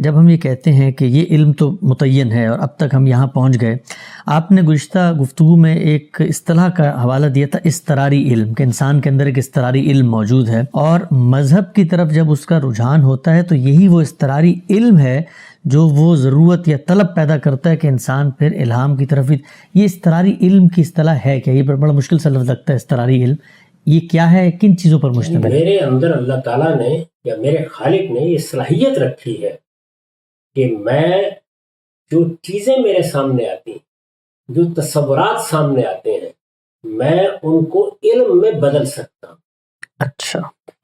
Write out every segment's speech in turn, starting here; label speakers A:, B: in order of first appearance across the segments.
A: جب ہم یہ کہتے ہیں کہ یہ علم تو متعین ہے اور اب تک ہم یہاں پہنچ گئے، آپ نے گزشتہ گفتگو میں ایک اصطلاح کا حوالہ دیا تھا اضطراری علم، کہ انسان کے اندر ایک اضطراری علم موجود ہے، اور مذہب کی طرف جب اس کا رجحان ہوتا ہے تو یہی وہ اضطراری علم ہے جو وہ ضرورت یا طلب پیدا کرتا ہے کہ انسان پھر الہام کی طرف یہ اضطراری علم کی اصطلاح ہے کیا؟ یہ بڑا مشکل سا لفظ لگتا ہے اضطراری علم، یہ کیا ہے، کن چیزوں پر مشتمل ہے؟
B: میرے اندر اللہ تعالیٰ نے یا میرے خالق نے یہ صلاحیت رکھی ہے کہ میں جو چیزیں میرے سامنے آتی ہیں، جو تصورات سامنے آتے ہیں، میں ان کو علم میں بدل سکتا ہوں۔
A: اچھا،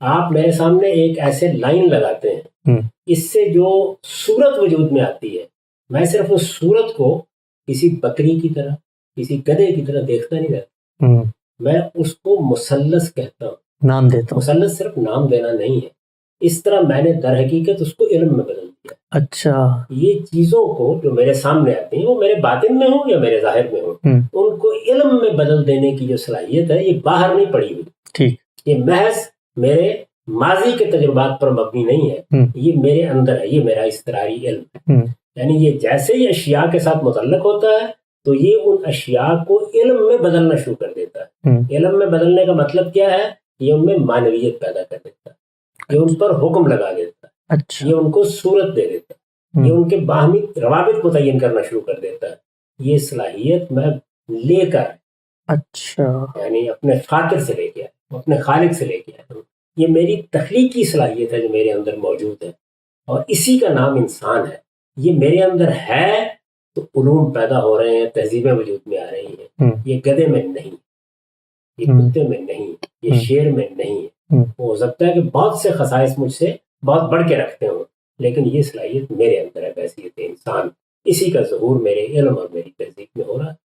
B: آپ میرے سامنے ایک ایسے لائن لگاتے ہیں، اس سے جو صورت وجود میں آتی ہے، میں صرف اس صورت کو کسی بکری کی طرح، کسی گدھے کی طرح دیکھتا نہیں رہتا، میں اس کو مثلث کہتا ہوں،
A: نام دیتا ہوں۔
B: مثلث صرف نام دینا نہیں ہے، اس طرح میں نے در حقیقت اس کو علم میں بدل دیا۔
A: اچھا،
B: یہ چیزوں کو جو میرے سامنے آتی ہیں، وہ میرے باطن میں ہوں یا میرے ظاہر میں ہوں، ان کو علم میں بدل دینے کی جو صلاحیت ہے، یہ باہر نہیں پڑی ہوئی،
A: ٹھیک،
B: یہ محض میرے ماضی کے تجربات پر مبنی نہیں ہے، یہ میرے اندر ہے، یہ میرا اضطراری علم ہے۔ یعنی یہ جیسے ہی اشیاء کے ساتھ متعلق ہوتا ہے تو یہ ان اشیاء کو علم میں بدلنا شروع کر دیتا ہے۔ علم میں بدلنے کا مطلب کیا ہے؟ یہ ان میں معنویت پیدا کر دیتا ہے، یہ ان پر حکم لگا دیتا ہے،
A: اچھا،
B: یہ ان کو صورت دے دیتا ہے، یہ ان کے باہمی روابط متعین کرنا شروع کر دیتا ہے۔ یہ صلاحیت میں لے کر،
A: اچھا،
B: یعنی اپنے فاطر سے لے کے آیا، اپنے خالق سے لے کے آیا ہوں۔ یہ میری تخلیقی صلاحیت ہے جو میرے اندر موجود ہے، اور اسی کا نام انسان ہے۔ یہ میرے اندر ہے تو علوم پیدا ہو رہے ہیں، تہذیبیں وجود میں آ رہی ہیں۔ یہ گدھے میں نہیں، یہ کتے میں نہیں، یہ شیر میں نہیں ہے۔ ہو سکتا ہے کہ بہت سے خصائص مجھ سے بہت بڑھ کے رکھتے ہوں، لیکن یہ صلاحیت میرے اندر ہے، بحیثیت انسان۔ اسی کا ظہور میرے علم اور میری تہذیب میں ہو رہا ہے۔